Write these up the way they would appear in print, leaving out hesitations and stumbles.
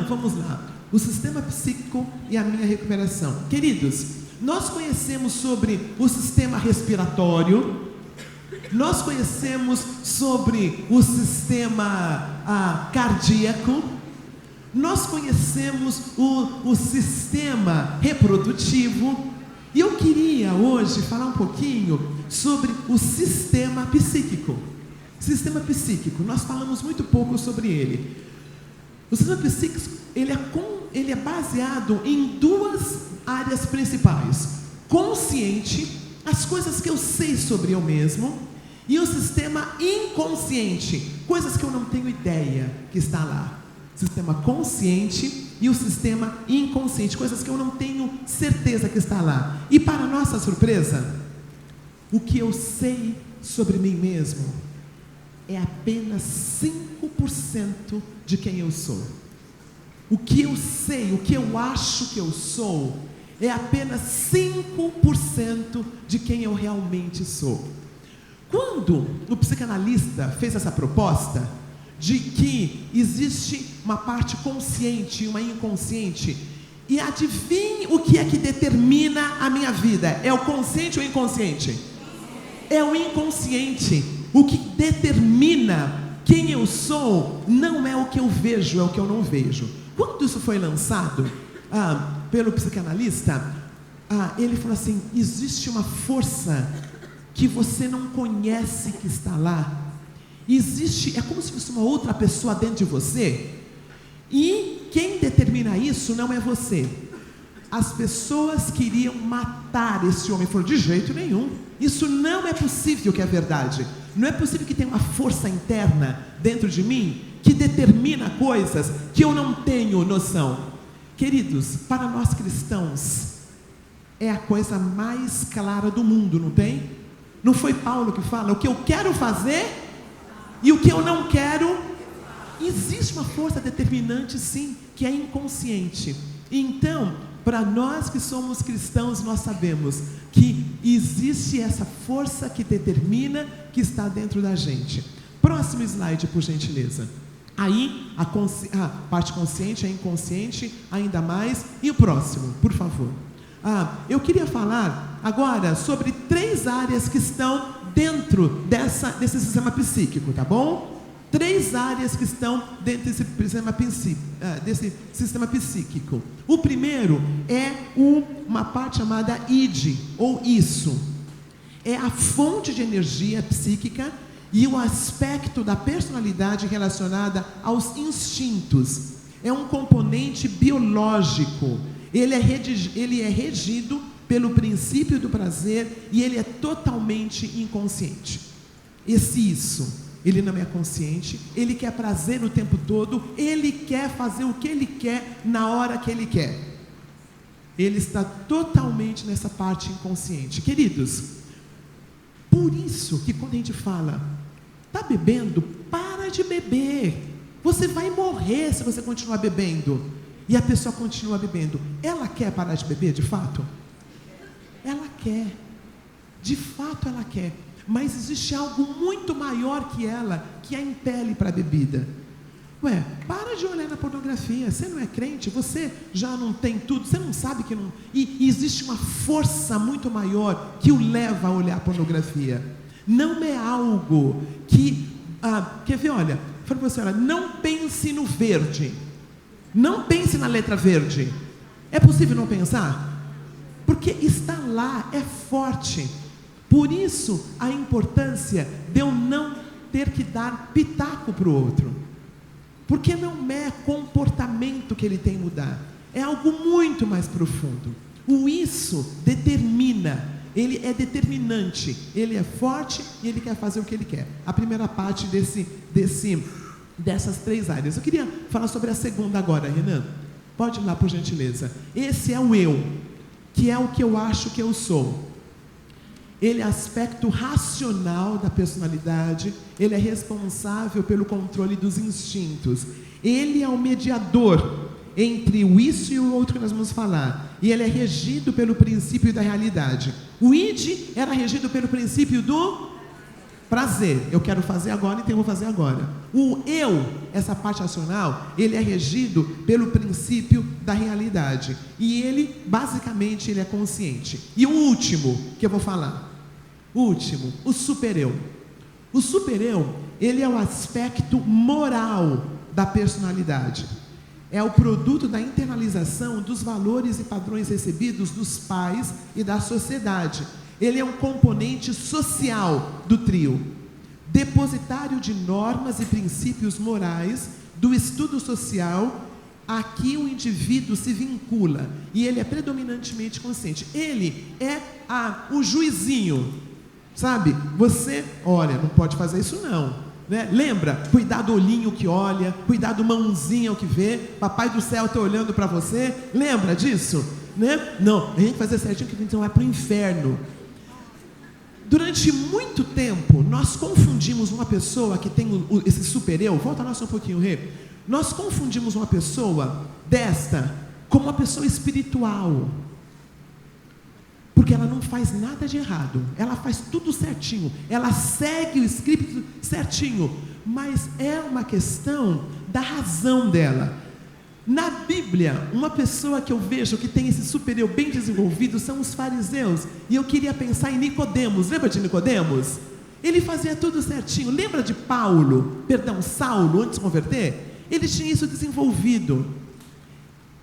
vamos lá. O sistema psíquico e a minha recuperação. Queridos, nós conhecemos sobre o sistema respiratório, nós conhecemos sobre o sistema cardíaco, nós conhecemos o sistema reprodutivo, e eu queria hoje falar um pouquinho sobre o sistema psíquico. Sistema psíquico, nós falamos muito pouco sobre ele. O sistema psíquico, ele é baseado em duas áreas principais: consciente, as coisas que eu sei sobre eu mesmo, e o sistema inconsciente, coisas que eu não tenho ideia que está lá. Sistema consciente e o sistema inconsciente, coisas que eu não tenho certeza que está lá. E para nossa surpresa, o que eu sei sobre mim mesmo é apenas 5% de quem eu sou. O que eu sei, o que eu acho que eu sou, é apenas 5% de quem eu realmente sou. Quando o psicanalista fez essa proposta de que existe uma parte consciente e uma inconsciente, e adivinhe o que é que determina a minha vida? É o consciente ou o inconsciente? É o inconsciente. O que determina quem eu sou não é o que eu vejo, é o que eu não vejo. Quando isso foi lançado pelo psicanalista, ele falou assim: existe uma força que você não conhece que está lá. É como se fosse uma outra pessoa dentro de você, e quem determina isso não é você. As pessoas queriam matar esse homem. Falou: de jeito nenhum, isso não é possível que é verdade. Não é possível que tenha uma força interna dentro de mim que determina coisas que eu não tenho noção. Queridos, para nós cristãos, é a coisa mais clara do mundo, não tem? Não foi Paulo que fala: o que eu quero fazer e o que eu não quero? Existe uma força determinante, sim, que é inconsciente. Então, para nós que somos cristãos, nós sabemos que existe essa força que determina, que está dentro da gente. Próximo slide, por gentileza. Aí, a parte consciente, a inconsciente, ainda mais. E o próximo, por favor. Eu queria falar agora sobre 3 áreas que estão dentro desse sistema psíquico, tá bom? 3 áreas que estão dentro desse sistema psíquico. O primeiro é uma parte chamada id, ou isso. É a fonte de energia psíquica e o aspecto da personalidade relacionada aos instintos. É um componente biológico. Ele é regido pelo princípio do prazer e ele é totalmente inconsciente. Isso, ele não é consciente, ele quer prazer o tempo todo, ele quer fazer o que ele quer na hora que ele quer. Ele está totalmente nessa parte inconsciente. Queridos, por isso que quando a gente fala: está bebendo? Para de beber. Você vai morrer se você continuar bebendo. E a pessoa continua bebendo. Ela quer parar de beber, de fato? Ela quer. De fato ela quer. Mas existe algo muito maior que ela, que a impele para a bebida. Para de olhar na pornografia. Você não é crente, você já não tem tudo, você não sabe que não... E existe uma força muito maior que o leva a olhar a pornografia. Não é algo que... quer ver, olha, fala para você, olha, não pense no verde. Não pense na letra verde. É possível não pensar? Porque está lá, é forte. Por isso a importância de eu não ter que dar pitaco para o outro. Porque não é comportamento que ele tem que mudar. É algo muito mais profundo. O isso determina. Ele é determinante. Ele é forte e ele quer fazer o que ele quer. A primeira parte dessas 3 áreas. Eu queria falar sobre a segunda agora, Renan. Pode ir lá, por gentileza. Esse é o eu, que é o que eu acho que eu sou. Ele é aspecto racional da personalidade. Ele é responsável pelo controle dos instintos. Ele é o mediador entre o isso e o outro que nós vamos falar. E ele é regido pelo princípio da realidade. O id era regido pelo princípio do prazer. Eu quero fazer agora, então eu vou fazer agora. O eu essa parte racional, ele é regido pelo princípio da realidade. E ele, basicamente, ele é consciente. E o último que eu vou falar, o super-eu. O super-eu, ele é o aspecto moral da personalidade. É o produto da internalização dos valores e padrões recebidos dos pais e da sociedade. Ele é um componente social do trio, depositário de normas e princípios morais do estudo social a que o indivíduo se vincula, e ele é predominantemente consciente. Ele é o juizinho, sabe? Você, olha, não pode fazer isso não. Né? Lembra? Cuidar do olhinho que olha, cuidar do mãozinho que vê, papai do céu está olhando para você, lembra disso? Né? Não, a gente tem que fazer certinho que a gente não vai para o inferno. Durante muito tempo, nós confundimos uma pessoa que tem esse super-eu, volta lá só um pouquinho, Rê. Nós confundimos uma pessoa desta como uma pessoa espiritual. Porque ela não faz nada de errado, ela faz tudo certinho, ela segue o script certinho, mas é uma questão da razão dela. Na Bíblia, uma pessoa que eu vejo que tem esse super-eu bem desenvolvido são os fariseus, e eu queria pensar em Nicodemos. Lembra de Nicodemos? Ele fazia tudo certinho. Lembra de Saulo, antes de converter? Ele tinha isso desenvolvido.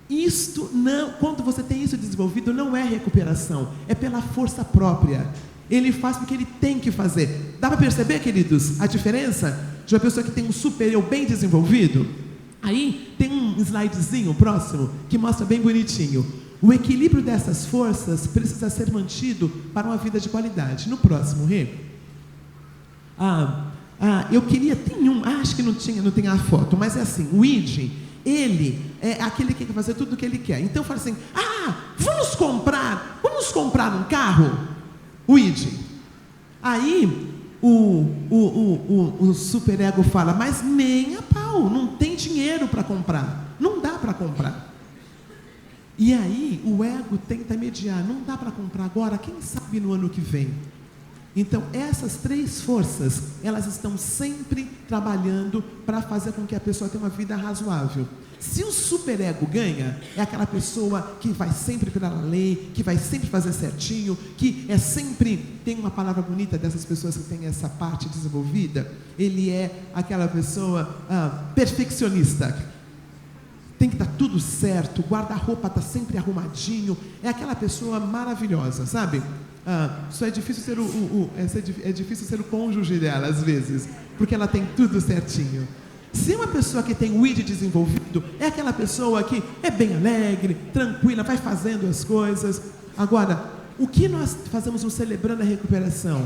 Isto não, quando você tem isso desenvolvido, não é recuperação, é pela força própria. Ele faz porque ele tem que fazer. Dá para perceber, queridos, a diferença de uma pessoa que tem um super-eu bem desenvolvido? Aí tem um slidezinho próximo que mostra bem bonitinho. O equilíbrio dessas forças precisa ser mantido para uma vida de qualidade. No próximo, Rê. Eu queria, acho que não tem a foto, mas é assim, o id, ele é aquele que quer fazer tudo o que ele quer. Então fala assim, vamos comprar um carro? O id. Aí o superego fala, mas nem a pau, não tem dinheiro para comprar, não dá para comprar. E aí o ego tenta mediar, não dá para comprar agora, quem sabe no ano que vem. Então essas três forças, elas estão sempre trabalhando para fazer com que a pessoa tenha uma vida razoável. Se o superego ganha, é aquela pessoa que vai sempre pela lei, que vai sempre fazer certinho, que é sempre, tem uma palavra bonita dessas pessoas que tem essa parte desenvolvida, ele é aquela pessoa perfeccionista. Tem que estar tudo certo, o guarda-roupa está sempre arrumadinho, é aquela pessoa maravilhosa, sabe? Só é difícil ser é difícil ser o cônjuge dela às vezes, porque ela tem tudo certinho. Se uma pessoa que tem o id desenvolvido, é aquela pessoa que é bem alegre, tranquila, vai fazendo as coisas. Agora, o que nós fazemos no Celebrando a Recuperação?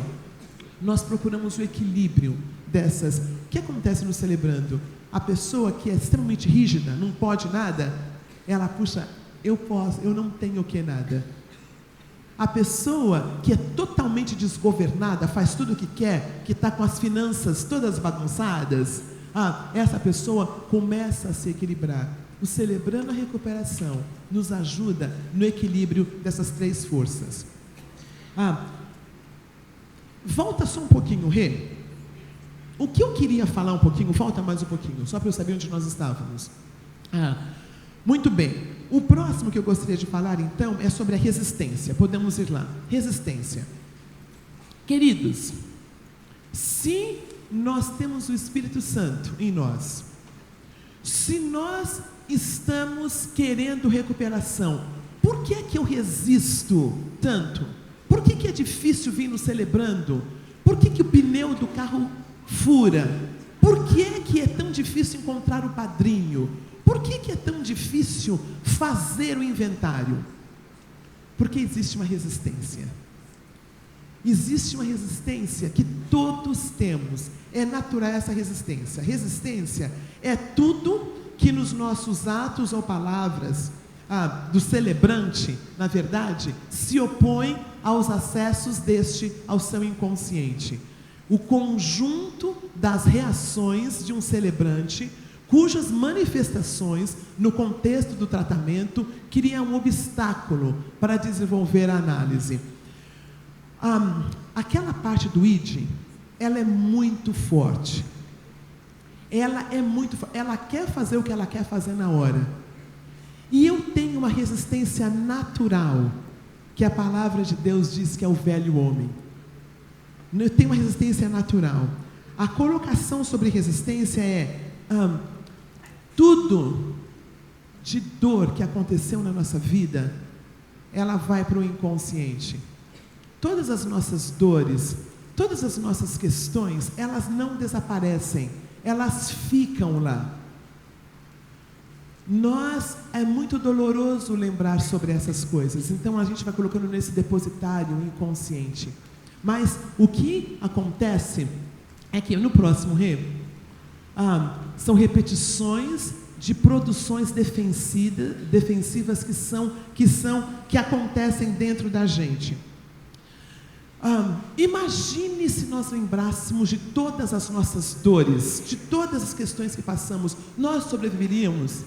Nós procuramos o equilíbrio dessas. O que acontece no Celebrando? A pessoa que é extremamente rígida, não pode nada, ela puxa, eu posso, eu não tenho o que nada. A pessoa que é totalmente desgovernada, faz tudo o que quer, que está com as finanças todas bagunçadas, essa pessoa começa a se equilibrar. O Celebrando a Recuperação nos ajuda no equilíbrio dessas três forças. Volta só um pouquinho, Rê. O que eu queria falar um pouquinho, volta mais um pouquinho, só para eu saber onde nós estávamos. Muito bem. O próximo que eu gostaria de falar, então, é sobre a resistência. Podemos ir lá. Resistência. Queridos, se nós temos o Espírito Santo em nós, se nós estamos querendo recuperação, por que é que eu resisto tanto? Por que é difícil vir no Celebrando? Por que o pneu do carro fura? Por que é tão difícil encontrar o padrinho? Por que é tão difícil fazer o inventário? Porque existe uma resistência. Existe uma resistência que todos temos. É natural essa resistência. Resistência é tudo que nos nossos atos ou palavras do celebrante, na verdade, se opõe aos acessos deste ao seu inconsciente. O conjunto das reações de um celebrante, cujas manifestações, no contexto do tratamento, criam um obstáculo para desenvolver a análise. Aquela parte do id, ela é muito forte. ela quer fazer o que ela quer fazer na hora. E eu tenho uma resistência natural, que a palavra de Deus diz que é o velho homem. Eu tenho uma resistência natural. A colocação sobre resistência é tudo de dor que aconteceu na nossa vida, ela vai para o inconsciente. Todas as nossas dores, todas as nossas questões, elas não desaparecem, elas ficam lá. É muito doloroso lembrar sobre essas coisas, então a gente vai colocando nesse depositário inconsciente. Mas o que acontece é que no próximo são repetições de produções defensivas que acontecem dentro da gente. Imagine se nós lembrássemos de todas as nossas dores, de todas as questões que passamos, nós sobreviveríamos?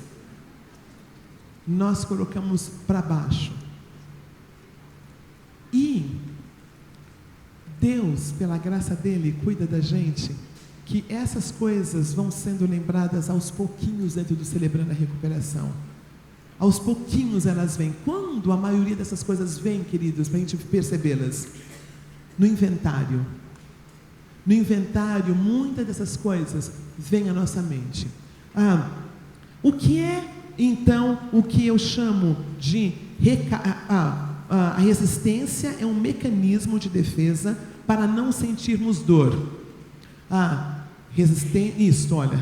Nós colocamos para baixo. E Deus, pela graça dele, cuida da gente, que essas coisas vão sendo lembradas aos pouquinhos dentro do Celebrando a Recuperação. Aos pouquinhos elas vêm. Quando a maioria dessas coisas vem, queridos, para a gente percebê-las? No inventário. No inventário, muitas dessas coisas vêm à nossa mente. O que é, então, o que eu chamo de a resistência é um mecanismo de defesa para não sentirmos dor.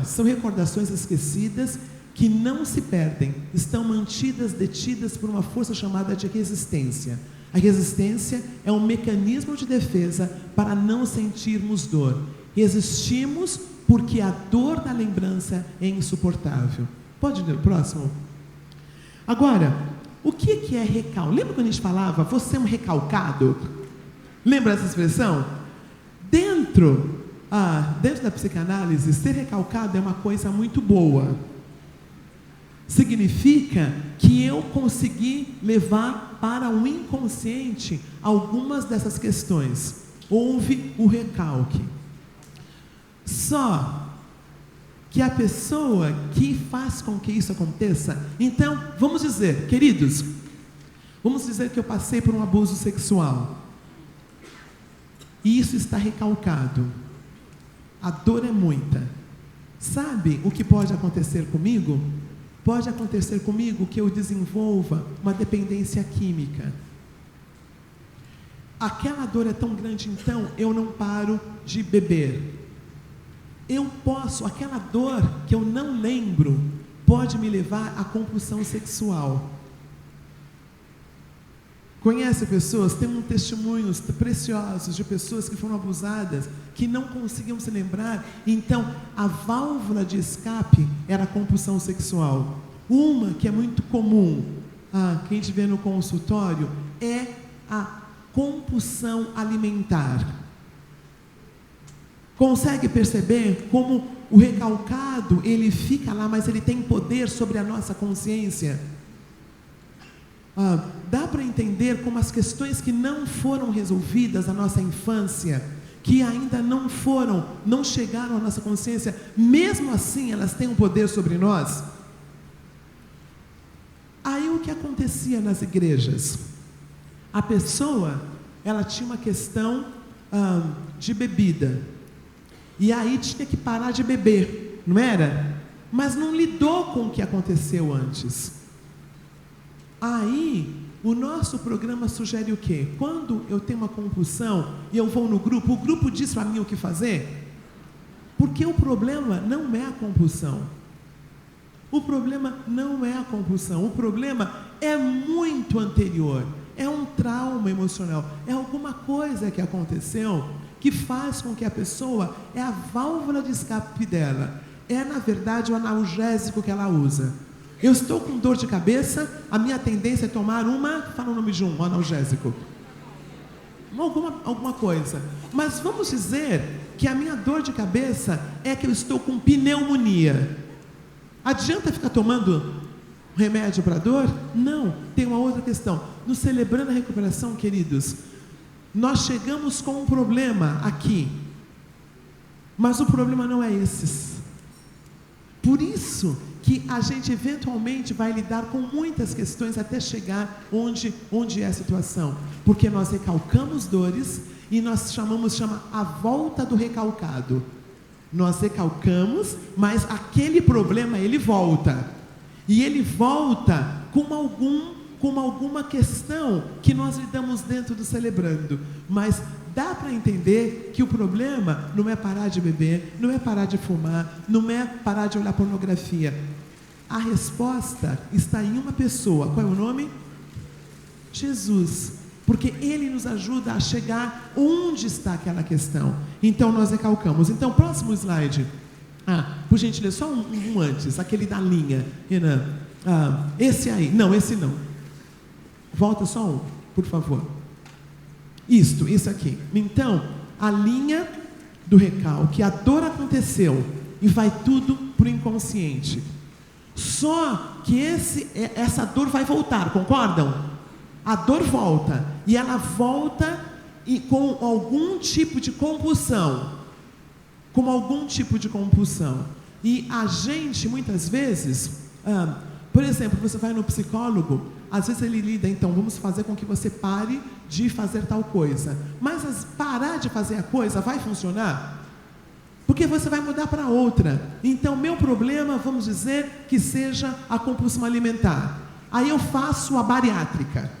São recordações esquecidas que não se perdem, estão mantidas, detidas por uma força chamada de resistência. A resistência é um mecanismo de defesa para não sentirmos dor. Resistimos porque a dor da lembrança é insuportável. Pode ler o próximo? Agora, o que é recalque? Lembra quando a gente falava, você é um recalcado? Lembra essa expressão? Dentro da psicanálise, ser recalcado é uma coisa muito boa. Significa que eu consegui levar para o inconsciente algumas dessas questões. Houve o recalque. Só que a pessoa que faz com que isso aconteça, então, vamos dizer, queridos, vamos dizer que eu passei por um abuso sexual. E isso está recalcado. A dor é muita. Sabe o que pode acontecer comigo? Pode acontecer comigo que eu desenvolva uma dependência química. Aquela dor é tão grande, então, eu não paro de beber. Aquela dor que eu não lembro, pode me levar à compulsão sexual. Conhece pessoas, temos testemunhos preciosos de pessoas que foram abusadas, que não conseguiam se lembrar, então a válvula de escape era a compulsão sexual. Uma que é muito comum, que a gente vê no consultório, é a compulsão alimentar. Consegue perceber como o recalcado, ele fica lá, mas ele tem poder sobre a nossa consciência? Dá para entender como as questões que não foram resolvidas na nossa infância, que ainda não chegaram à nossa consciência, mesmo assim elas têm um poder sobre nós? Aí o que acontecia nas igrejas? A pessoa, ela tinha uma questão de bebida, e aí tinha que parar de beber, não era? Mas não lidou com o que aconteceu antes. Aí, o nosso programa sugere o quê? Quando eu tenho uma compulsão e eu vou no grupo, o grupo diz para mim o que fazer? Porque o problema não é a compulsão. O problema não é a compulsão. O problema é muito anterior. É um trauma emocional. É alguma coisa que aconteceu que faz com que a pessoa, é a válvula de escape dela. É, na verdade, o analgésico que ela usa. Eu estou com dor de cabeça, a minha tendência é tomar fala o nome de um analgésico. Alguma coisa. Mas vamos dizer que a minha dor de cabeça é que eu estou com pneumonia. Adianta ficar tomando remédio para dor? Não, tem uma outra questão. No Celebrando a Recuperação, queridos, nós chegamos com um problema aqui. Mas o problema não é esses. Por isso que a gente eventualmente vai lidar com muitas questões até chegar onde é a situação. Porque nós recalcamos dores e nós chama a volta do recalcado. Nós recalcamos, mas aquele problema ele volta. E ele volta com alguma questão que nós lidamos dentro do celebrando. Mas dá para entender que o problema não é parar de beber, não é parar de fumar, não é parar de olhar pornografia. A resposta está em uma pessoa. Qual é o nome? Jesus. Porque Ele nos ajuda a chegar onde está aquela questão. Então nós recalcamos. Então, próximo slide. Por gentileza, só um antes, aquele da linha. Renan. Esse aí. Não, esse não. Volta só um, por favor. Isso aqui. Então, a linha do recalque, a dor aconteceu e vai tudo para o inconsciente. Só que essa dor vai voltar, concordam? A dor volta, e ela volta com algum tipo de compulsão. E a gente, muitas vezes, por exemplo, você vai no psicólogo, às vezes ele lida, então, vamos fazer com que você pare de fazer tal coisa. Mas parar de fazer a coisa vai funcionar? Porque você vai mudar para outra. Então, meu problema, vamos dizer, que seja a compulsão alimentar. Aí eu faço a bariátrica,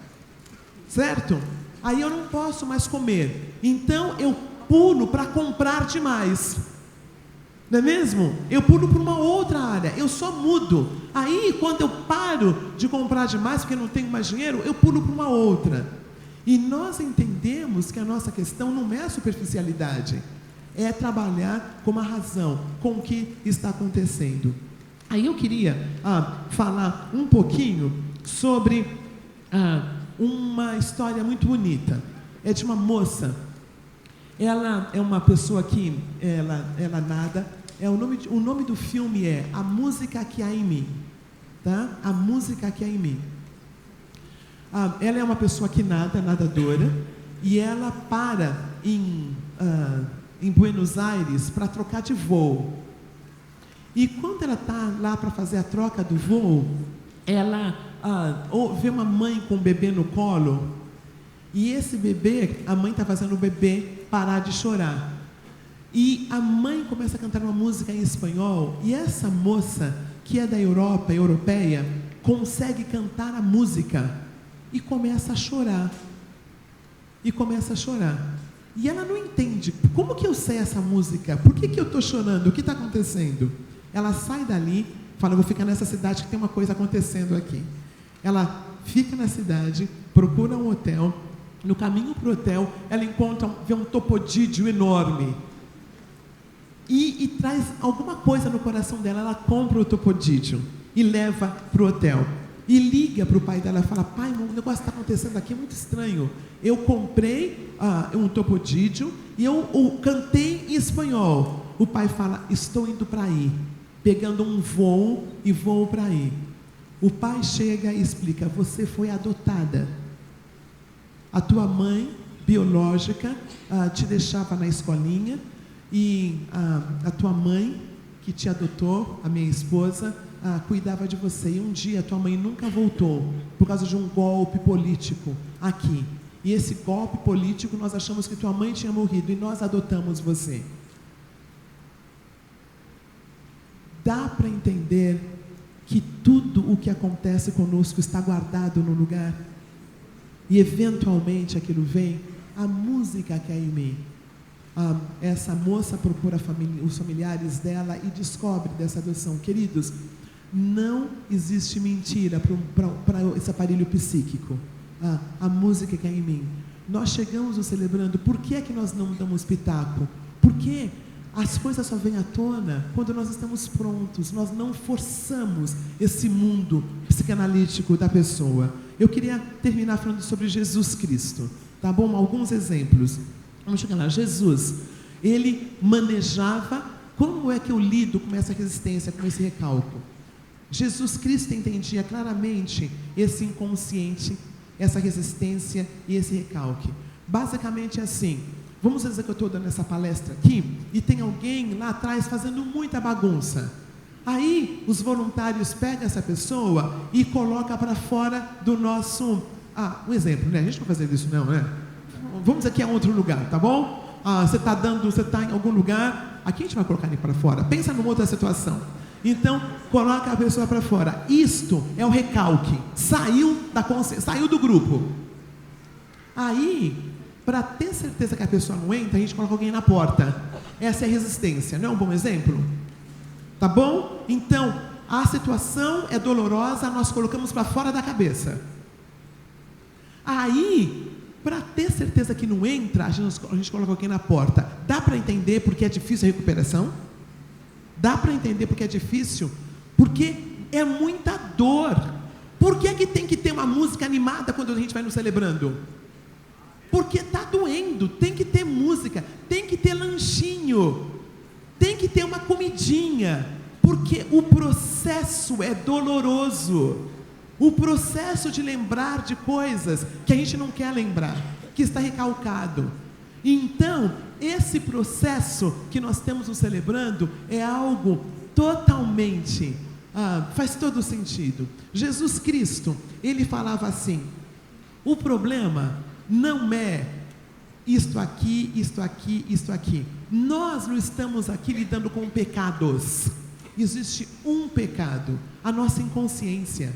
certo? Aí eu não posso mais comer. Então, eu pulo para comprar demais. Não é mesmo? Eu pulo para uma outra área, eu só mudo. Aí, quando eu paro de comprar demais, porque não tenho mais dinheiro, eu pulo para uma outra. E nós entendemos que a nossa questão não é a superficialidade, é trabalhar com a razão, com o que está acontecendo. Aí eu queria falar um pouquinho sobre uma história muito bonita. É de uma moça. Ela é uma pessoa que ela nada. O nome do filme é A Música Que Há em Mim, tá? A Música Que Há em Mim. Ela é uma pessoa que nadadora, e ela para em Buenos Aires para trocar de voo. E quando ela está lá para fazer a troca do voo, ela vê uma mãe com um bebê no colo, e esse bebê, a mãe está fazendo o bebê parar de chorar. E a mãe começa a cantar uma música em espanhol, e essa moça, que é da Europa, europeia, consegue cantar a música e começa a chorar. E ela não entende, como que eu sei essa música? Por que eu estou chorando? O que está acontecendo? Ela sai dali, fala, vou ficar nessa cidade que tem uma coisa acontecendo aqui. Ela fica na cidade, procura um hotel. No caminho para o hotel, ela vê um topodídio enorme. E traz alguma coisa no coração dela. Ela compra o topodídio e leva para o hotel. E liga para o pai dela e fala, pai, um negócio está acontecendo aqui, é muito estranho. Eu comprei um topodídio e eu cantei em espanhol. O pai fala, estou indo para aí, pegando um voo e vou para aí. O pai chega e explica, você foi adotada. A tua mãe biológica te deixava na escolinha, e a tua mãe que te adotou, a minha esposa, cuidava de você. E um dia a tua mãe nunca voltou por causa de um golpe político aqui. E esse golpe político, nós achamos que tua mãe tinha morrido e nós adotamos você. Dá para entender que tudo o que acontece conosco está guardado no lugar? E eventualmente aquilo vem. A música que há em mim. Essa moça procura os familiares dela e descobre dessa adoção. Queridos, não existe mentira para esse aparelho psíquico. A música que há em mim. Nós chegamos no celebrando. Por que é que nós não damos pitaco? Porque as coisas só vêm à tona quando nós estamos prontos. Nós não forçamos esse mundo psicanalítico da pessoa. Eu queria terminar falando sobre Jesus Cristo, tá bom? Alguns exemplos. Vamos chegar lá. Jesus, ele manejava. Como é que eu lido com essa resistência, com esse recalco? Jesus Cristo entendia claramente esse inconsciente, essa resistência e esse recalque. Basicamente é assim. Vamos dizer que eu estou dando essa palestra aqui e tem alguém lá atrás fazendo muita bagunça. Aí os voluntários pegam essa pessoa e colocam para fora do nosso... um exemplo, né? A gente não vai fazer isso não, né? Vamos aqui a outro lugar, tá bom? Você está em algum lugar, aqui a gente vai colocar ele para fora. Pensa numa outra situação. Então, coloca a pessoa para fora. Isto é o recalque. Saiu do grupo. Aí, para ter certeza que a pessoa não entra, a gente coloca alguém na porta. Essa é a resistência, não é um bom exemplo? Tá bom? Então, a situação é dolorosa, nós colocamos para fora da cabeça. Aí, para ter certeza que não entra, a gente coloca alguém na porta. Dá para entender porque é difícil a recuperação? Dá para entender porque é difícil? Porque é muita dor. Por que tem que ter uma música animada quando a gente vai nos celebrando? Porque está doendo, tem que ter música, tem que ter lanchinho, tem que ter uma comidinha, porque o processo é doloroso. O processo de lembrar de coisas que a gente não quer lembrar, que está recalcado. Então, esse processo que nós estamos nos celebrando é algo totalmente, faz todo sentido. Jesus Cristo, ele falava assim: o problema não é isto aqui, isto aqui, isto aqui. Nós não estamos aqui lidando com pecados. Existe um pecado, a nossa inconsciência.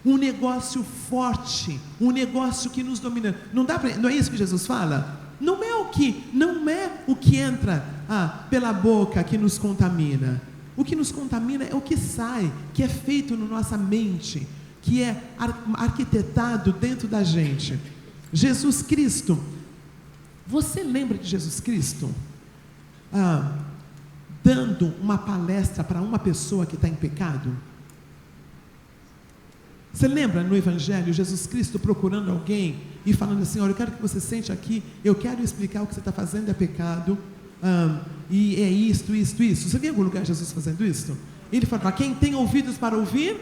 Um negócio forte, um negócio que nos domina. Não é isso que Jesus fala? Não é o que entra pela boca que nos contamina. O que nos contamina é o que sai, que é feito na nossa mente, que é arquitetado dentro da gente. Jesus Cristo, você lembra de Jesus Cristo dando uma palestra para uma pessoa que está em pecado? Você lembra no Evangelho, Jesus Cristo procurando alguém e falando assim: olha, eu quero que você sente aqui, eu quero explicar o que você está fazendo é pecado, e é isto. Você viu em algum lugar Jesus fazendo isso? Ele falava: quem tem ouvidos para ouvir,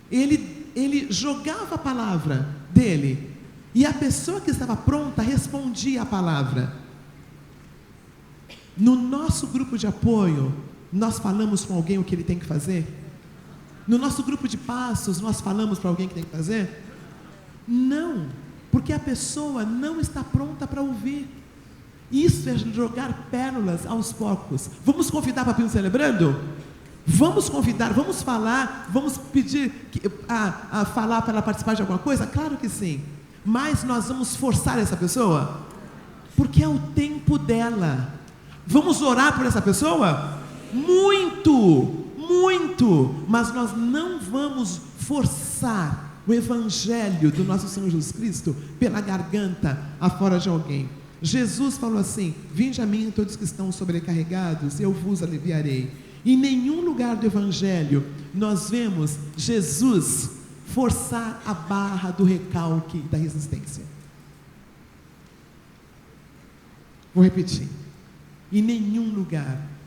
ele jogava a palavra dele, e a pessoa que estava pronta respondia a palavra. No nosso grupo de apoio, nós falamos com alguém o que ele tem que fazer? No nosso grupo de passos, nós falamos para alguém que tem que fazer? Não, porque a pessoa não está pronta para ouvir. Isso é jogar pérolas aos poucos. Vamos convidar para vir celebrando? Vamos convidar, vamos falar, vamos pedir a falar para ela participar de alguma coisa? Claro que sim. Mas nós vamos forçar essa pessoa? Porque é o tempo dela. Vamos orar por essa pessoa? Muito, mas nós não vamos forçar o Evangelho do nosso Senhor Jesus Cristo pela garganta afora de alguém. Jesus falou assim: vinde a mim todos que estão sobrecarregados, eu vos aliviarei. Em nenhum lugar do Evangelho nós vemos Jesus forçar a barra do recalque e da resistência. Vou repetir: em nenhum lugar.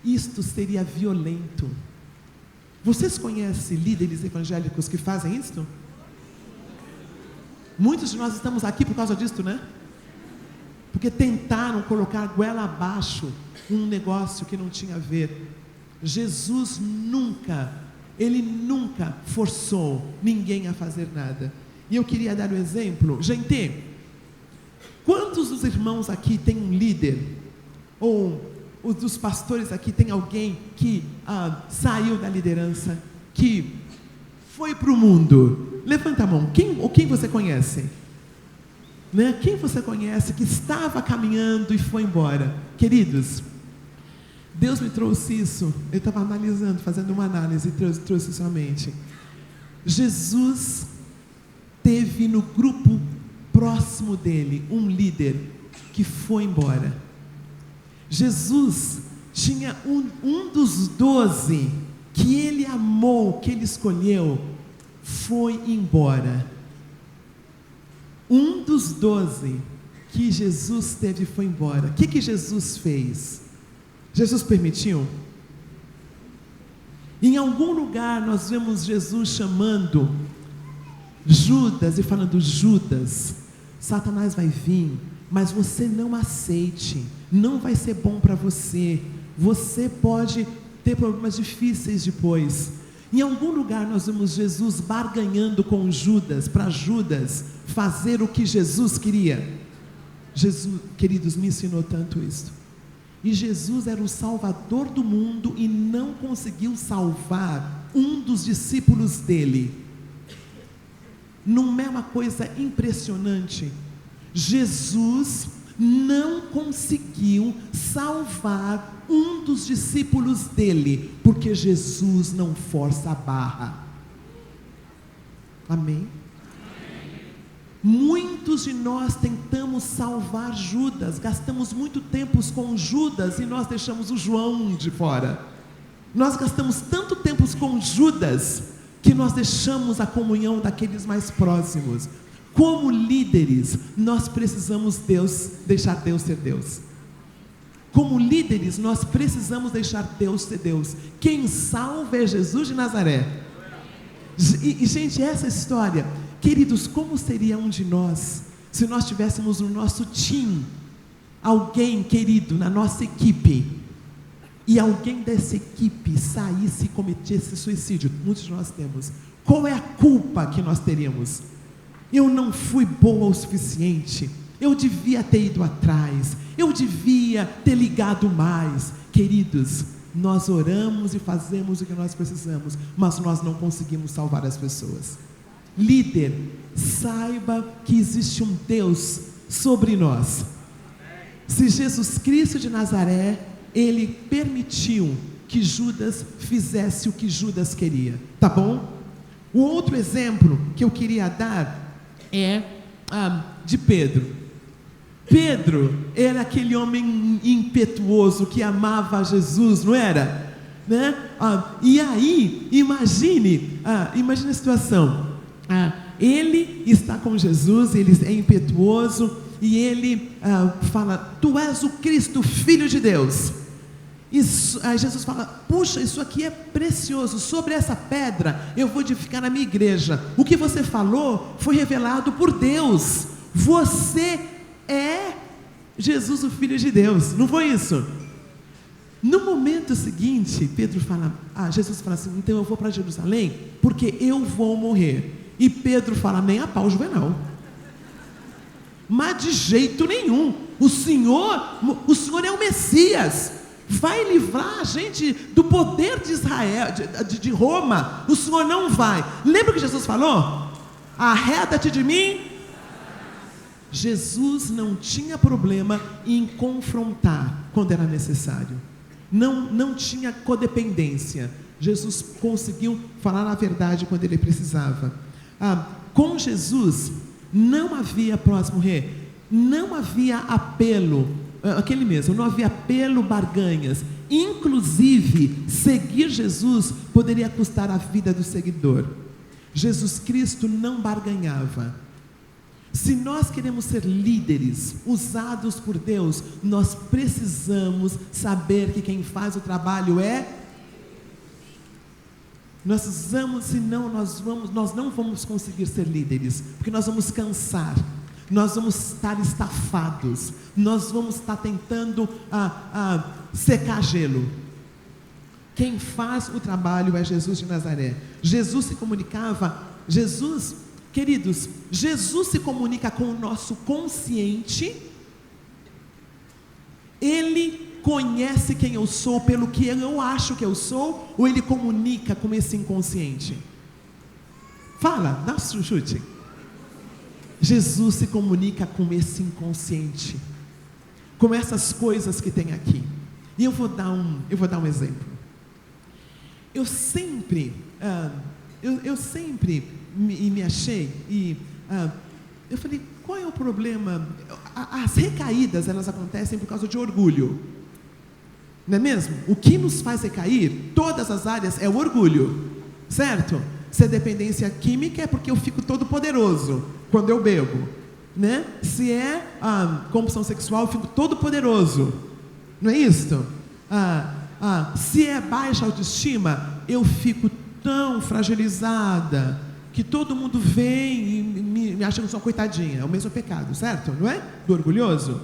Isto seria violento. Vocês conhecem líderes evangélicos que fazem isto? Muitos de nós estamos aqui por causa disto, né? Porque tentaram colocar goela abaixo um negócio que não tinha a ver. Jesus nunca forçou ninguém a fazer nada. E eu queria dar um exemplo. Gente, quantos dos irmãos aqui tem um líder? Ou os dos pastores aqui tem alguém que saiu da liderança, que foi para o mundo? Levanta a mão. Quem você conhece? Né? Quem você conhece que estava caminhando e foi embora? Queridos, Deus me trouxe isso. Eu estava analisando, fazendo uma análise, e trouxe isso à mente. Jesus teve no grupo próximo dele um líder que foi embora. Jesus tinha um dos 12 que ele amou, que ele escolheu, foi embora. Um dos 12 que Jesus teve foi embora. O que Jesus fez? Jesus permitiu? Em algum lugar nós vemos Jesus chamando Judas e falando: Judas, Satanás vai vir, mas você não aceite, não vai ser bom para você. Você pode ter problemas difíceis depois. Em algum lugar nós vemos Jesus barganhando com Judas, para Judas fazer o que Jesus queria. Jesus, queridos, me ensinou tanto isso. E Jesus era o Salvador do mundo e não conseguiu salvar um dos discípulos dele. Não é uma coisa impressionante? Jesus não conseguiu salvar um dos discípulos dele, porque Jesus não força a barra. Amém? Muitos de nós tentamos salvar Judas, gastamos muito tempo com Judas e nós deixamos o João de fora. Nós gastamos tanto tempo com Judas que nós deixamos a comunhão daqueles mais próximos. Como líderes, nós precisamos deixar Deus ser Deus. Como líderes, nós precisamos deixar Deus ser Deus. Quem salva é Jesus de Nazaré. E gente, essa história, queridos, como seria um de nós se nós tivéssemos no nosso time alguém querido na nossa equipe e alguém dessa equipe saísse e cometesse suicídio? Muitos de nós temos. Qual é a culpa que nós teríamos? Eu não fui boa o suficiente, eu devia ter ido atrás, eu devia ter ligado mais. Queridos, nós oramos e fazemos o que nós precisamos, mas nós não conseguimos salvar as pessoas. Líder, saiba que existe um Deus sobre nós. Se Jesus Cristo de Nazaré, Ele permitiu que Judas fizesse o que Judas queria, tá bom? O outro exemplo que eu queria dar é de Pedro. Pedro era aquele homem impetuoso que amava Jesus, não era? Né? E aí, imagine a situação. Ele está com Jesus, ele é impetuoso e ele fala: tu és o Cristo, Filho de Deus. Aí Jesus fala: puxa, isso aqui é precioso, sobre essa pedra eu vou edificar a minha igreja. O que você falou foi revelado por Deus. Você é Jesus, o Filho de Deus, não foi isso? No momento seguinte, Jesus fala assim: então eu vou para Jerusalém, porque eu vou morrer. E Pedro fala: nem a pau, Juvenal, mas de jeito nenhum. O Senhor é o Messias, vai livrar a gente do poder de Israel, de Roma. O Senhor não vai. Lembra que Jesus falou? Arreda-te de mim. Jesus não tinha problema em confrontar quando era necessário. Não tinha codependência. Jesus conseguiu falar a verdade quando ele precisava. Com Jesus não havia próximo rei, não havia apelo, não havia apelo, barganhas. Inclusive, seguir Jesus poderia custar a vida do seguidor. Jesus Cristo não barganhava. Se nós queremos ser líderes usados por Deus, nós precisamos saber que quem faz o trabalho é. Nós precisamos, senão nós não vamos conseguir ser líderes, porque nós vamos cansar, nós vamos estar estafados, nós vamos estar tentando secar gelo. Quem faz o trabalho é Jesus de Nazaré. Jesus se comunicava, queridos, Jesus se comunica com o nosso consciente. Ele conhece quem eu sou pelo que eu acho que eu sou, ou ele comunica com esse inconsciente? Fala, dá um chute. Jesus se comunica com esse inconsciente, com essas coisas que tem aqui. E eu vou dar um exemplo. Eu sempre me achei eu falei: qual é o problema? As recaídas, elas acontecem por causa de orgulho, não é mesmo? O que nos faz recair, todas as áreas, é o orgulho, certo? Se é dependência química, é porque eu fico todo poderoso quando eu bebo, né? Se é compulsão sexual, eu fico todo poderoso, não é isso? Se é baixa autoestima, eu fico tão fragilizada que todo mundo vem e me acha que eu sou uma coitadinha. É o mesmo pecado, certo? Não é? Do orgulhoso.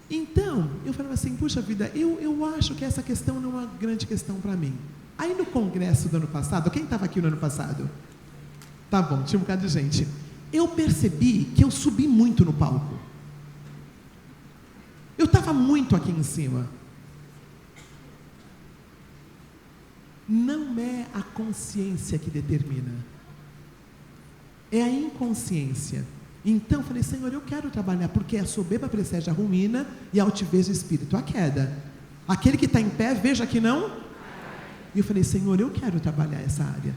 Então, eu falava assim, puxa vida, eu acho que essa questão não é uma grande questão para mim. Aí no congresso do ano passado, quem estava aqui no ano passado? Tá bom, tinha um bocado de gente. Eu percebi que eu subi muito no palco. Eu estava muito aqui em cima. Não é a consciência que determina. É a inconsciência. Então eu falei, Senhor, eu quero trabalhar, porque a soberba precede a ruína e a altivez do espírito, a queda. Aquele que está em pé, veja que não. E eu falei, Senhor, eu quero trabalhar essa área.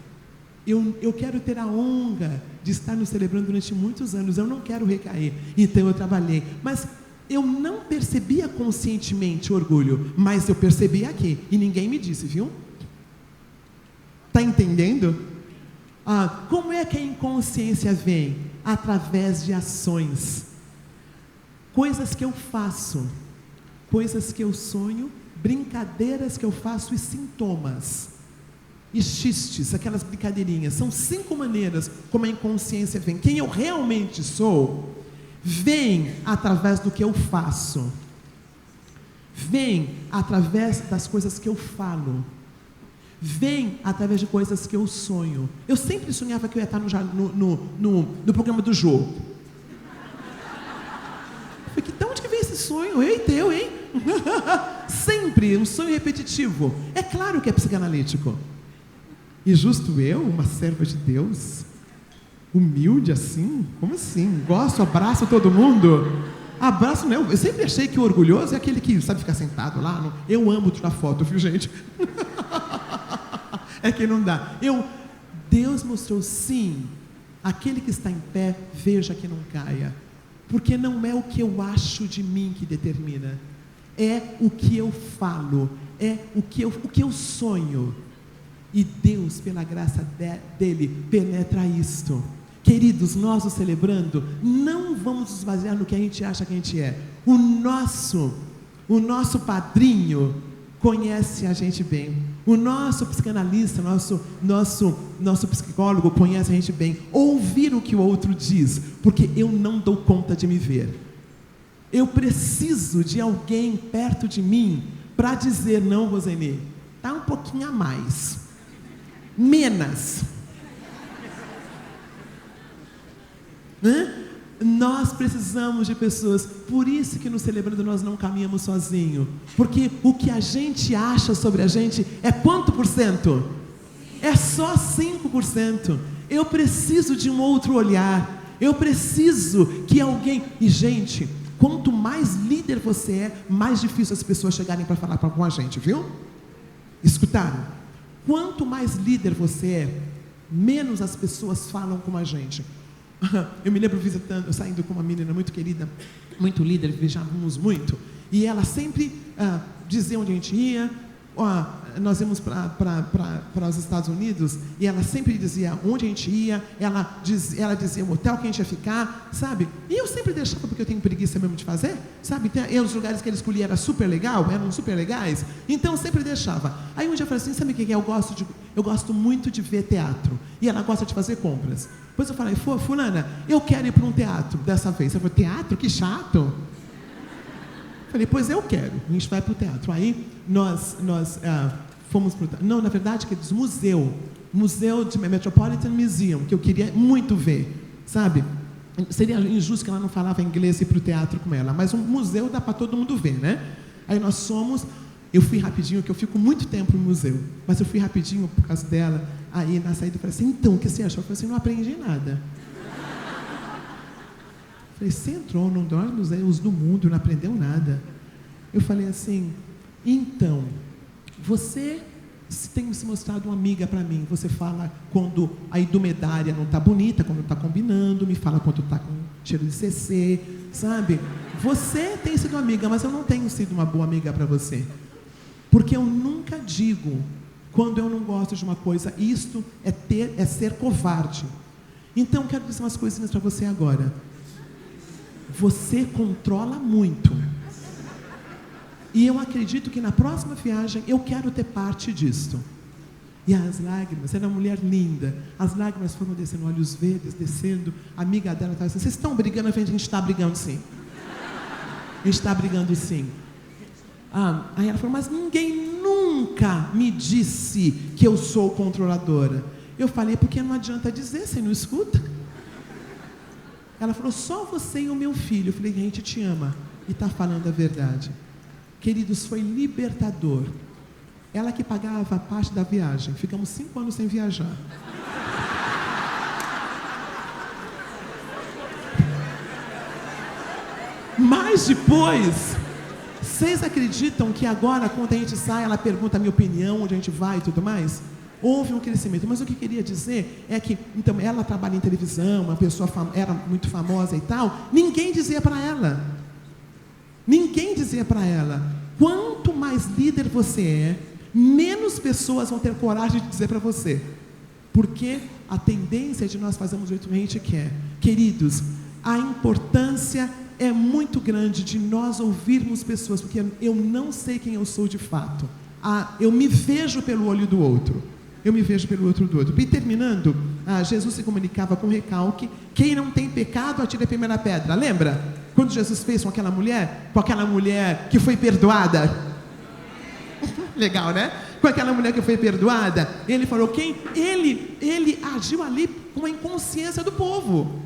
Eu quero ter a honra de estar nos celebrando durante muitos anos. Eu não quero recair. Então eu trabalhei. Mas eu não percebia conscientemente o orgulho, mas eu percebi aqui. E ninguém me disse, viu? Está entendendo? Como é que a inconsciência vem? Através de ações, coisas que eu faço, coisas que eu sonho, brincadeiras que eu faço e sintomas, e xistes, aquelas brincadeirinhas. São 5 maneiras como a inconsciência vem. Quem eu realmente sou, vem através do que eu faço, vem através das coisas que eu falo, vem através de coisas que eu sonho. Eu sempre sonhava que eu ia estar no programa do Jô. Eu falei, de onde que vem esse sonho? Eita, eu, hein? Sempre um sonho repetitivo. É claro que é psicanalítico. E justo eu, uma serva de Deus, humilde assim? Como assim? Gosto, abraço todo mundo? Abraço, não. Eu sempre achei que o orgulhoso é aquele que sabe ficar sentado lá. Eu amo tirar foto, viu, gente? É que não dá. Deus mostrou, sim, aquele que está em pé, veja que não caia. Porque não é o que eu acho de mim que determina. É o que eu falo. É o que eu sonho. E Deus, pela graça dele, penetra isto. Queridos, nós o celebrando, não vamos nos basear no que a gente acha que a gente é. O nosso padrinho conhece a gente bem. O nosso psicanalista, nosso psicólogo conhece a gente bem. Ouvir o que o outro diz, porque eu não dou conta de me ver. Eu preciso de alguém perto de mim para dizer, não, Roseni, está um pouquinho a mais. Menos. Nós precisamos de pessoas. Por isso que no Celebrando nós não caminhamos sozinhos. Porque o que a gente acha sobre a gente é quanto por cento? É só 5%. Eu preciso de um outro olhar. Eu preciso que alguém... E gente, quanto mais líder você é, mais difícil as pessoas chegarem para falar com a gente, viu? Escutaram? Quanto mais líder você é, menos as pessoas falam com a gente. Eu me lembro saindo com uma menina muito querida, muito líder, viajávamos muito, e ela sempre dizia onde a gente ia. Nós íamos para os Estados Unidos, e ela sempre dizia onde a gente ia, ela dizia o hotel que a gente ia ficar, sabe? E eu sempre deixava, porque eu tenho preguiça mesmo de fazer, sabe? Então, os lugares que ela escolhia eram super legais, então eu sempre deixava. Aí um dia eu falei assim, sabe o que é? Eu gosto muito de ver teatro, e ela gosta de fazer compras. Depois eu falei, fulana, eu quero ir para um teatro dessa vez. Ela falou, teatro? Que chato. Falei, pois eu quero, a gente vai para o teatro. Aí nós fomos para o teatro. Não, na verdade, queridos, museu de Metropolitan Museum, que eu queria muito ver, sabe? Seria injusto que ela não falava inglês e ir para o teatro com ela, mas um museu dá para todo mundo ver, né? Aí nós fomos, eu fui rapidinho, que eu fico muito tempo no museu, mas eu fui rapidinho por causa dela. Aí na saída eu falei assim, então, o que você achou? Eu falei assim, não aprendi nada. Falei, você entrou num dos museus do mundo e não aprendeu nada. Eu falei assim, então, você tem se mostrado uma amiga para mim. Você fala quando a indumentária não está bonita, quando está combinando, me fala quando está com cheiro de CC, sabe? Você tem sido amiga, mas eu não tenho sido uma boa amiga para você. Porque eu nunca digo quando eu não gosto de uma coisa. Isto é ser covarde. Então, quero dizer umas coisinhas para você agora. Você controla muito. E eu acredito que na próxima viagem eu quero ter parte disto. E as lágrimas, era uma mulher linda. As lágrimas foram descendo, olhos verdes, descendo. A amiga dela estava assim, vocês estão brigando? A gente está brigando, sim. A gente está brigando sim. Aí ela falou, mas ninguém nunca me disse que eu sou controladora. Eu falei, porque não adianta dizer, você não escuta. Ela falou, só você e o meu filho. Eu falei, a gente te ama e está falando a verdade. Queridos, foi libertador. Ela que pagava a parte da viagem. Ficamos 5 anos sem viajar. Mas depois, vocês acreditam que agora, quando a gente sai, ela pergunta a minha opinião, onde a gente vai e tudo mais? Houve um crescimento. Mas o que eu queria dizer é que, então, ela trabalha em televisão, uma pessoa era muito famosa e tal. Ninguém dizia para ela. Ninguém dizia para ela. Quanto mais líder você é, menos pessoas vão ter coragem de dizer para você. Porque a tendência é de nós fazermos o jeito que a gente quer. Queridos, a importância é muito grande de nós ouvirmos pessoas, porque eu não sei quem eu sou de fato. Eu me vejo pelo olho do outro. Eu me vejo pelo outro do outro. E terminando, Jesus se comunicava com recalque. Quem não tem pecado, atire a primeira pedra. Lembra? Quando Jesus fez com aquela mulher que foi perdoada. Legal, né? Com aquela mulher que foi perdoada, ele falou, ele agiu ali com a inconsciência do povo.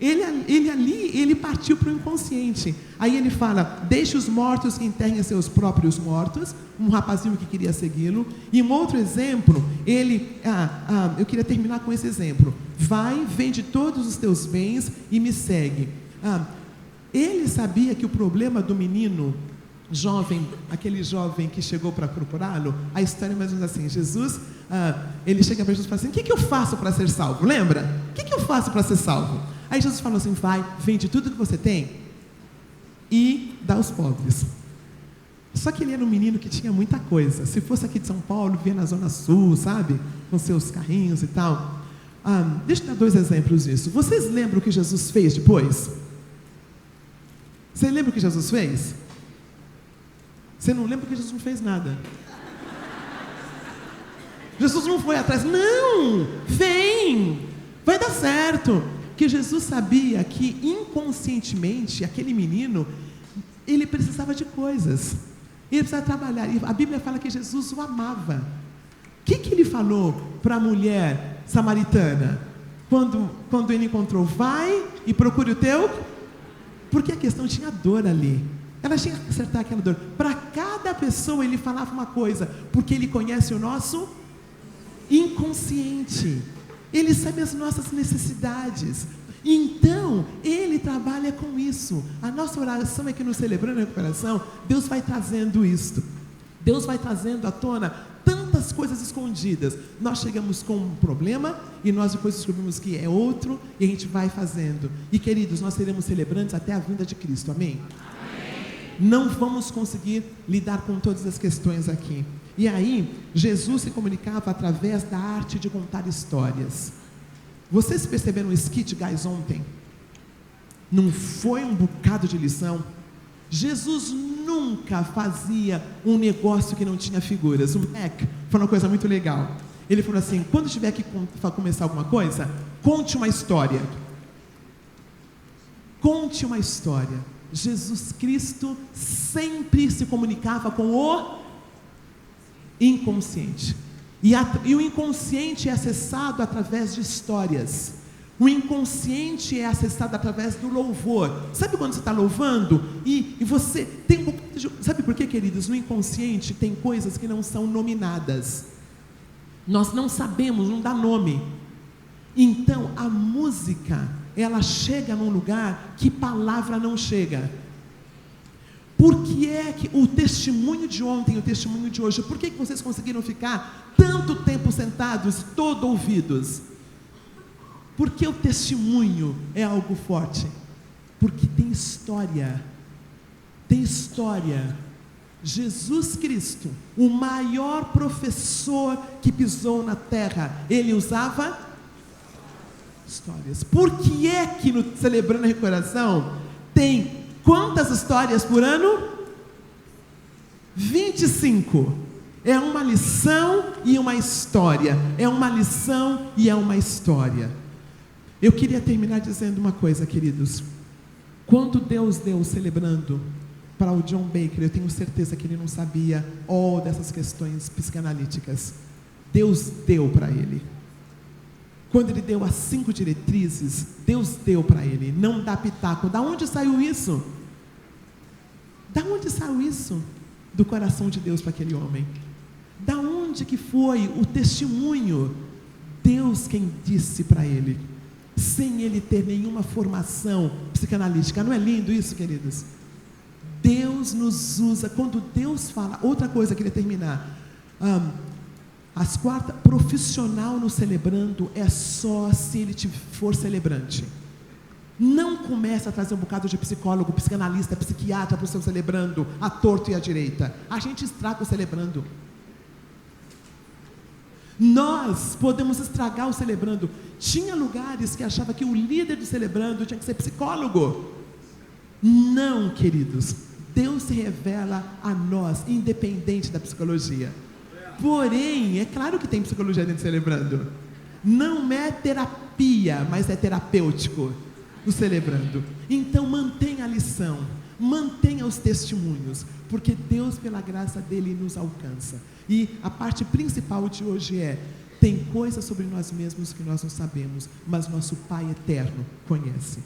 Ele partiu para o inconsciente. Aí ele fala, deixe os mortos que enterrem seus próprios mortos. Um rapazinho que queria segui-lo. E um outro exemplo, eu queria terminar com esse exemplo. Vai, vende todos os teus bens e me segue. Ele sabia que o problema do menino jovem, aquele jovem que chegou para procurá-lo, a história é mais ou menos assim, Jesus, ele chega para Jesus e fala assim, o que eu faço para ser salvo? Lembra? O que eu faço para ser salvo? Aí Jesus falou assim, vai, vende tudo que você tem e dá aos pobres. Só que ele era um menino que tinha muita coisa. Se fosse aqui de São Paulo, via na Zona Sul, sabe? Com seus carrinhos e tal. Deixa eu dar 2 exemplos disso. Vocês lembram o que Jesus fez depois? Você lembra o que Jesus fez? Você não lembra porque Jesus não fez nada. Jesus não foi atrás. Não! Vem! Vai dar certo. Porque Jesus sabia que inconscientemente aquele menino, ele precisava de coisas. Ele precisava trabalhar. E a Bíblia fala que Jesus o amava. O que ele falou para a mulher samaritana? Quando ele encontrou, vai e procure o teu. Porque a questão tinha dor ali. Ela tinha que acertar aquela dor. Para cada pessoa ele falava uma coisa, porque ele conhece o nosso inconsciente. Ele sabe as nossas necessidades. Então, ele trabalha com isso. A nossa oração é que no Celebrando a Recuperação, Deus vai trazendo isto. Deus vai trazendo à tona tantas coisas escondidas. Nós chegamos com um problema e nós depois descobrimos que é outro e a gente vai fazendo. E queridos, nós seremos celebrantes até a vinda de Cristo. Amém? Não vamos conseguir lidar com todas as questões aqui. E aí, Jesus se comunicava através da arte de contar histórias. Vocês perceberam o skit, guys, ontem? Não foi um bocado de lição? Jesus nunca fazia um negócio que não tinha figuras. O Mac foi uma coisa muito legal. Ele falou assim, quando tiver que começar alguma coisa, conte uma história. Conte uma história. Jesus Cristo sempre se comunicava com o inconsciente. E o inconsciente é acessado através de histórias. O inconsciente é acessado através do louvor. Sabe quando você está louvando e você tem um pouco de... Sabe por quê, queridos? No inconsciente tem coisas que não são nominadas. Nós não sabemos, não dá nome. Então a música, ela chega num lugar que palavra não chega. Por que é que o testemunho de ontem e o testemunho de hoje, por que vocês conseguiram ficar tanto tempo sentados, todo ouvidos? Porque o testemunho é algo forte. Porque tem história. Tem história. Jesus Cristo, o maior professor que pisou na terra, ele usava histórias. Por que é que no Celebrando a Recuperação tem quantas histórias por ano? 25. É uma lição e uma história. É uma lição e é uma história. Eu queria terminar dizendo uma coisa, queridos. Quando Deus deu celebrando para o John Baker, eu tenho certeza que ele não sabia dessas questões psicanalíticas. Deus deu para ele. Quando ele deu as 5 diretrizes, Deus deu para ele, não dá pitaco. Da onde saiu isso? Da onde saiu isso? Do coração de Deus para aquele homem. Da onde que foi o testemunho? Deus quem disse para ele, sem ele ter nenhuma formação psicanalítica. Não é lindo isso, queridos? Deus nos usa, quando Deus fala, outra coisa que eu queria terminar, as 4, profissional no celebrando é só se ele for celebrante. Não começa a trazer um bocado de psicólogo, psicanalista, psiquiatra para o seu celebrando, à torto e à direita. A gente estraga o celebrando. Nós podemos estragar o celebrando. Tinha lugares que achava que o líder do celebrando tinha que ser psicólogo. Não, queridos. Deus se revela a nós, independente da psicologia. Porém, é claro que tem psicologia dentro do celebrando. Não é terapia, mas é terapêutico o celebrando. Então mantenha a lição, mantenha os testemunhos, porque Deus, pela graça dele, nos alcança. E a parte principal de hoje tem coisas sobre nós mesmos que nós não sabemos, mas nosso Pai eterno conhece.